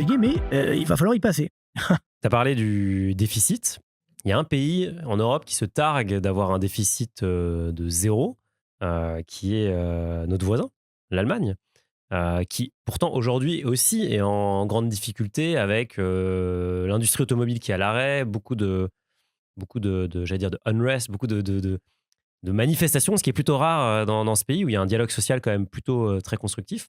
compliqué, mais il va falloir y passer. Tu as parlé du déficit. Il y a un pays en Europe qui se targue d'avoir un déficit de zéro, qui est notre voisin, l'Allemagne, qui pourtant aujourd'hui aussi est en grande difficulté avec l'industrie automobile qui est à l'arrêt, beaucoup de j'allais dire de unrest, beaucoup de manifestations, ce qui est plutôt rare dans ce pays où il y a un dialogue social quand même plutôt très constructif.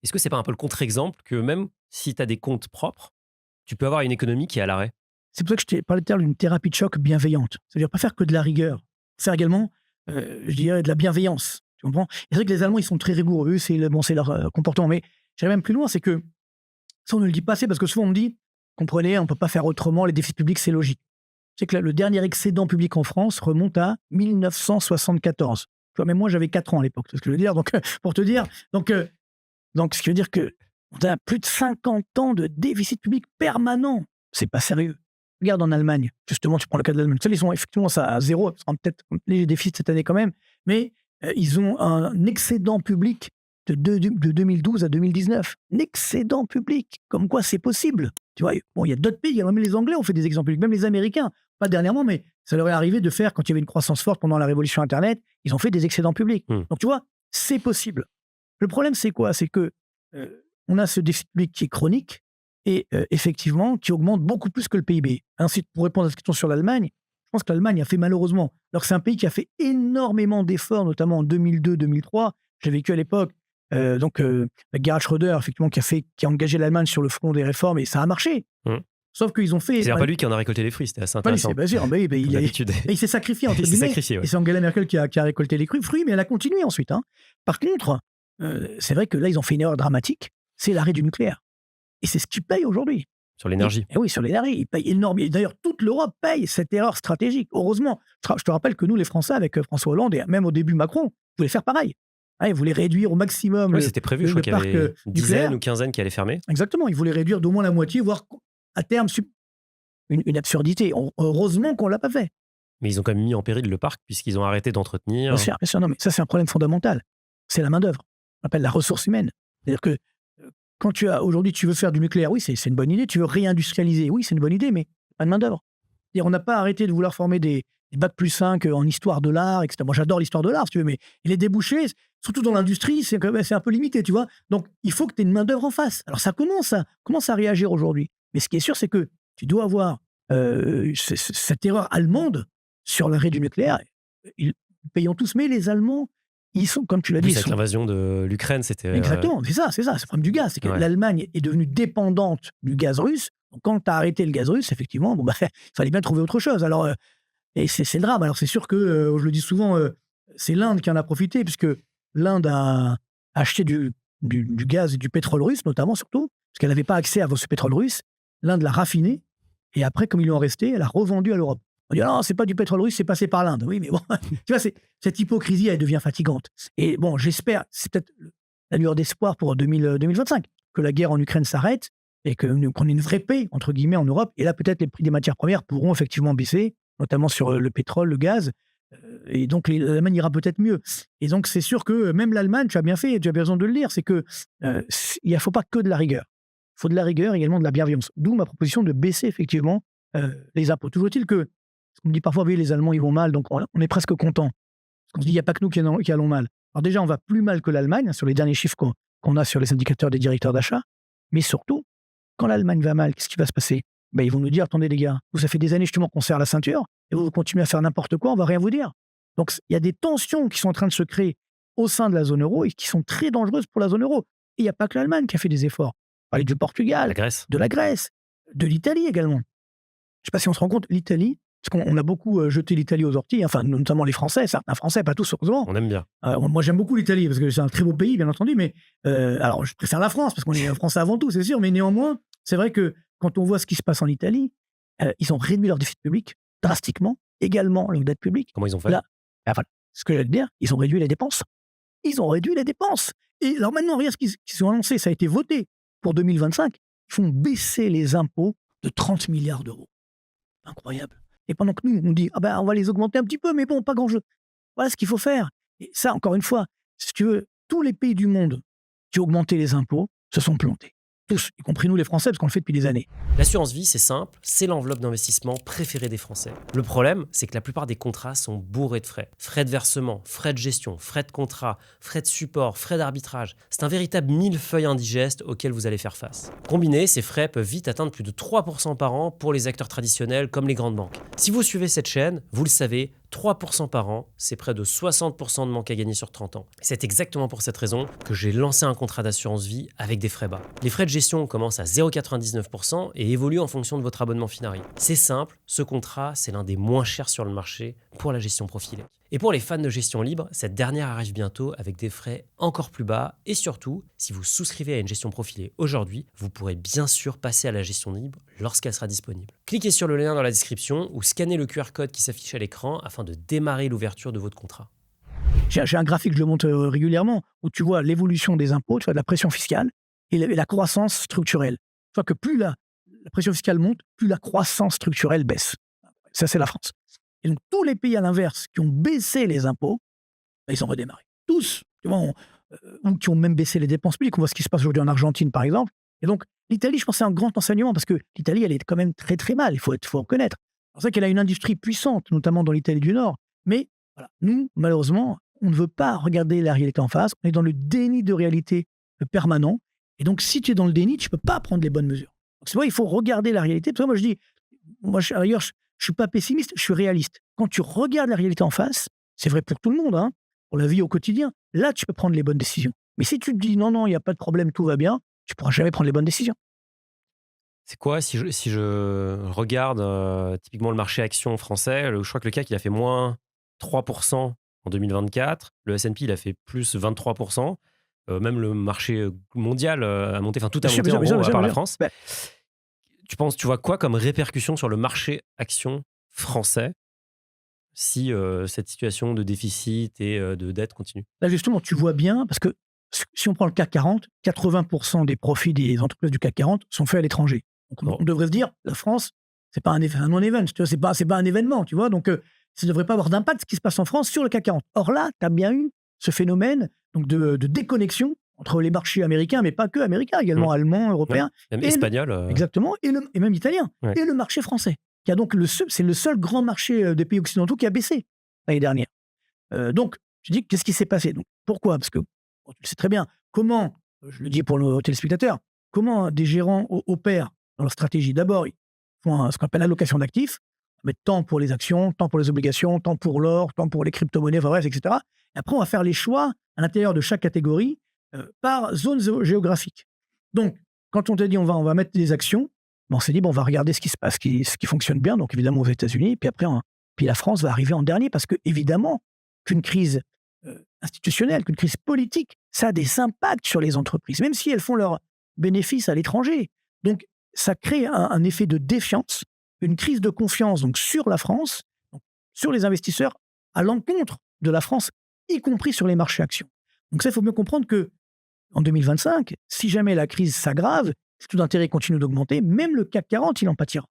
Est-ce que c'est pas un peu le contre-exemple que même si tu as des comptes propres, tu peux avoir une économie qui est à l'arrêt? C'est pour ça que je t'ai parlé tout à l'heure d'une thérapie de choc bienveillante. C'est-à-dire pas faire que de la rigueur, faire également, je dirais, de la bienveillance. Tu comprends? Et c'est vrai que les Allemands, ils sont très rigoureux, c'est leur comportement. Mais j'irais même plus loin, c'est que ça, on ne le dit pas assez, parce que souvent on me dit, comprenez, on ne peut pas faire autrement, les déficits publics, c'est logique. C'est que le dernier excédent public en France remonte à 1974. Tu vois, même moi, j'avais 4 ans à l'époque, c'est ce que je veux dire. Donc, pour te dire, donc, ce qui veut dire qu'on a plus de 50 ans de déficit public permanent. C'est pas sérieux. Regarde en Allemagne, justement, tu prends le cas de l'Allemagne. Tu sais, ils sont effectivement ça à zéro, ça sera peut-être les déficits cette année quand même, mais ils ont un excédent public de 2012 à 2019. Un excédent public. Comme quoi, c'est possible. Tu vois, bon, il y a d'autres pays, même les Anglais ont fait des exemples publics, même les Américains, pas dernièrement, mais ça leur est arrivé de faire, quand il y avait une croissance forte pendant la révolution Internet, ils ont fait des excédents publics. Donc, tu vois, c'est possible. Le problème, c'est quoi? C'est que on a ce déficit public qui est chronique et effectivement qui augmente beaucoup plus que le PIB. Ainsi, pour répondre à cette question sur l'Allemagne, je pense que l'Allemagne a fait malheureusement, alors que c'est un pays qui a fait énormément d'efforts, notamment en 2002-2003. J'ai vécu à l'époque, Gerhard Schröder, effectivement, qui a engagé l'Allemagne sur le front des réformes et ça a marché. Sauf qu'ils ont fait. C'est pas lui qui en a rien récolté les fruits, c'était assez intéressant. Bien sûr, il s'est sacrifié, entre guillemets. Et c'est Angela Merkel qui a récolté les fruits, mais elle a continué ensuite. Par contre, c'est vrai que là, ils ont fait une erreur dramatique, c'est l'arrêt du nucléaire. Et c'est ce qu'ils payent aujourd'hui. Sur l'énergie. Oui, sur l'énergie. Ils payent énormément. D'ailleurs, toute l'Europe paye cette erreur stratégique. Heureusement, je te rappelle que nous, les Français, avec François Hollande, et même au début Macron, voulaient faire pareil. Ils voulaient réduire au maximum c'était prévu, je crois qu'il y avait une dizaine ou quinzaine qui allaient fermer. Exactement, ils voulaient réduire d'au moins la moitié, voire à terme, une absurdité. Heureusement qu'on ne l'a pas fait. Mais ils ont quand même mis en péril le parc, puisqu'ils ont arrêté d'entretenir. Bien sûr, non, mais ça, c'est un problème fondamental. C'est la main-d'œuvre. On appelle la ressource humaine. C'est-à-dire que quand aujourd'hui, tu veux faire du nucléaire, oui, c'est une bonne idée. Tu veux réindustrialiser, oui, c'est une bonne idée, mais pas de main-d'œuvre. On n'a pas arrêté de vouloir former des bac plus 5 en histoire de l'art, etc. Moi, j'adore l'histoire de l'art, si tu veux, mais les débouchés, surtout dans l'industrie, c'est un peu limité, tu vois. Donc, il faut que tu aies une main-d'œuvre en face. Alors, ça commence à réagir aujourd'hui. Mais ce qui est sûr, c'est que tu dois avoir cette erreur allemande sur l'arrêt du nucléaire. Ils payons tous, mais les Allemands, ils sont, comme tu l'as dit... Avec l'invasion de l'Ukraine, c'était... Exactement, c'est ça, c'est le problème du gaz. C'est que l'Allemagne est devenue dépendante du gaz russe. Donc, quand tu as arrêté le gaz russe, effectivement, il fallait bien trouver autre chose. Alors, et c'est le drame. Alors, c'est sûr que, je le dis souvent, c'est l'Inde qui en a profité, puisque l'Inde a acheté du gaz et du pétrole russe, notamment, surtout, parce qu'elle n'avait pas accès à ce pétrole russe. L'Inde l'a raffiné, et après, comme il lui en restait, elle a revendu à l'Europe. On dit, non, c'est pas du pétrole russe, c'est passé par l'Inde. Oui, mais bon, tu vois, cette hypocrisie, elle devient fatigante. Et bon, j'espère, c'est peut-être la lueur d'espoir pour 2025, que la guerre en Ukraine s'arrête et qu'on ait une vraie paix, entre guillemets, en Europe. Et là, peut-être les prix des matières premières pourront effectivement baisser, notamment sur le pétrole, le gaz. Et donc, l'Allemagne ira peut-être mieux. Et donc, c'est sûr que même l'Allemagne, tu as bien fait, tu as bien raison de le dire, c'est que il ne faut pas que de la rigueur. Il faut de la rigueur, également de la bienveillance. D'où ma proposition de baisser effectivement les impôts. Toujours est-il que, on me dit parfois, oui, les Allemands, ils vont mal, donc on est presque content. Parce qu'on se dit, il n'y a pas que nous qui allons mal. Alors déjà, on va plus mal que l'Allemagne, sur les derniers chiffres qu'on a sur les indicateurs des directeurs d'achat. Mais surtout, quand l'Allemagne va mal, qu'est-ce qui va se passer? Ils vont nous dire, attendez les gars, ça fait des années justement qu'on serre la ceinture, et vous continuez à faire n'importe quoi, on va rien vous dire. Donc, il y a des tensions qui sont en train de se créer au sein de la zone euro et qui sont très dangereuses pour la zone euro. Et il n'y a pas que l'Allemagne qui a fait des efforts. On parlait du Portugal, de la Grèce, de l'Italie également. Je ne sais pas si on se rend compte, l'Italie, parce qu'on a beaucoup jeté l'Italie aux orties, enfin, notamment les Français, certains Français, pas tous, heureusement. On aime bien. Moi, j'aime beaucoup l'Italie, parce que c'est un très beau pays, bien entendu, mais alors, je préfère la France, parce qu'on est Français avant tout, c'est sûr, mais néanmoins, c'est vrai que quand on voit ce qui se passe en Italie, ils ont réduit leur déficit public drastiquement, également leur dette publique. Comment ils ont fait? Là, enfin, ce que j'allais te dire, ils ont réduit les dépenses. Ils ont réduit les dépenses. Et alors maintenant, regarde ce qu'ils ont annoncé, ça a été voté pour 2025. Ils font baisser les impôts de 30 milliards d'euros. Incroyable. Et pendant que nous, on dit, on va les augmenter un petit peu, mais bon, pas grand-chose. Voilà ce qu'il faut faire. Et ça, encore une fois, si tu veux, tous les pays du monde qui ont augmenté les impôts se sont plantés. tous, y compris nous les Français, parce qu'on le fait depuis des années. L'assurance vie, c'est simple, c'est l'enveloppe d'investissement préférée des Français. Le problème, c'est que la plupart des contrats sont bourrés de frais. Frais de versement, frais de gestion, frais de contrat, frais de support, frais d'arbitrage. C'est un véritable millefeuille indigeste auquel vous allez faire face. Combinés, ces frais peuvent vite atteindre plus de 3% par an pour les acteurs traditionnels comme les grandes banques. Si vous suivez cette chaîne, vous le savez, 3% par an, c'est près de 60% de manque à gagner sur 30 ans. C'est exactement pour cette raison que j'ai lancé un contrat d'assurance vie avec des frais bas. Les frais de gestion commencent à 0,99% et évoluent en fonction de votre abonnement Finari. C'est simple, ce contrat, c'est l'un des moins chers sur le marché pour la gestion profilée. Et pour les fans de gestion libre, cette dernière arrive bientôt avec des frais encore plus bas et surtout, si vous souscrivez à une gestion profilée aujourd'hui, vous pourrez bien sûr passer à la gestion libre lorsqu'elle sera disponible. Cliquez sur le lien dans la description ou scannez le QR code qui s'affiche à l'écran afin de démarrer l'ouverture de votre contrat. J'ai un graphique que je montre régulièrement où tu vois l'évolution des impôts, tu vois de la pression fiscale et la croissance structurelle. Tu vois que plus la pression fiscale monte, plus la croissance structurelle baisse. Ça, c'est la France. Et donc, tous les pays à l'inverse qui ont baissé les impôts, ils ont redémarré. Tous, tu vois, ou qui ont même baissé les dépenses publiques. On voit ce qui se passe aujourd'hui en Argentine, par exemple. Et donc, l'Italie, je pense, c'est un grand enseignement parce que l'Italie, elle est quand même très, très mal. Il faut reconnaître. C'est pour ça qu'elle a une industrie puissante, notamment dans l'Italie du Nord. Mais voilà, nous, malheureusement, on ne veut pas regarder la réalité en face. On est dans le déni de réalité permanent. Et donc, si tu es dans le déni, tu ne peux pas prendre les bonnes mesures. Donc, c'est vrai, il faut regarder la réalité. Parce que moi, je dis, d'ailleurs, je ne suis pas pessimiste, je suis réaliste. Quand tu regardes la réalité en face, c'est vrai pour tout le monde, hein, pour la vie au quotidien, là, tu peux prendre les bonnes décisions. Mais si tu te dis non, il n'y a pas de problème, tout va bien, tu ne pourras jamais prendre les bonnes décisions. C'est quoi, si je regarde typiquement le marché action français, je crois que le CAC, il a fait moins 3% en 2024, le S&P, il a fait plus 23%, même le marché mondial a monté, enfin tout a monté en gros, à part la France. Tu vois quoi comme répercussion sur le marché action français si cette situation de déficit et de dette continue? Là, justement, tu vois bien, parce que si on prend le CAC 40, 80% des profits des entreprises du CAC 40 sont faits à l'étranger. Donc, on devrait se dire, la France, c'est pas un non-event, tu vois, c'est pas un événement, tu vois, donc ça ne devrait pas avoir d'impact ce qui se passe en France sur le CAC 40. Or là, tu as bien eu ce phénomène donc de déconnexion entre les marchés américains, mais pas que américains, également allemands, européens. Même espagnols. Exactement, et même italiens. Ouais. Et le marché français, qui a donc c'est le seul grand marché des pays occidentaux qui a baissé l'année dernière. Donc, je dis, qu'est-ce qui s'est passé? Donc, pourquoi? Parce que, tu le sais très bien, comment, je le dis pour nos téléspectateurs, comment des gérants opèrent dans leur stratégie. D'abord, ils font ce qu'on appelle l'allocation d'actifs, mettre tant pour les actions, tant pour les obligations, tant pour l'or, tant pour les crypto-monnaies, enfin bref, etc. Et après, on va faire les choix à l'intérieur de chaque catégorie par zone géographique. Donc, quand on t'a dit on va mettre des actions, on s'est dit on va regarder ce qui se passe, ce qui fonctionne bien, donc évidemment aux États-Unis, puis après, puis la France va arriver en dernier, parce que évidemment qu'une crise institutionnelle, qu'une crise politique, ça a des impacts sur les entreprises, même si elles font leurs bénéfices à l'étranger. Donc, ça crée un effet de défiance, une crise de confiance donc sur la France, donc sur les investisseurs, à l'encontre de la France, y compris sur les marchés actions. Donc ça, il faut bien comprendre que en 2025, si jamais la crise s'aggrave, si tout d'intérêt continue d'augmenter, même le CAC 40, il en pâtira.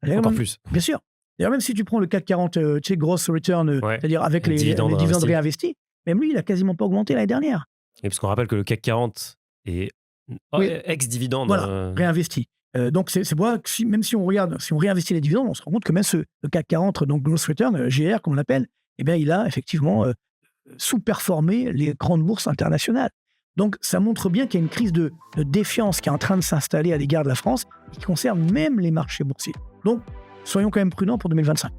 Encore plus. Bien sûr. D'ailleurs, même si tu prends le CAC 40, tu sais, gross return, c'est-à-dire avec les dividendes réinvestis, même lui, il n'a quasiment pas augmenté l'année dernière. Et parce qu'on rappelle que le CAC 40 est ex-dividende. Voilà, réinvesti. Donc, c'est pour ça que même si on réinvestit les dividendes, on se rend compte que même le CAC 40, donc gross return, GR, comme on l'appelle, eh bien, il a effectivement sous-performé les grandes bourses internationales. Donc, ça montre bien qu'il y a une crise de défiance qui est en train de s'installer à l'égard de la France et qui concerne même les marchés boursiers. Donc, soyons quand même prudents pour 2025.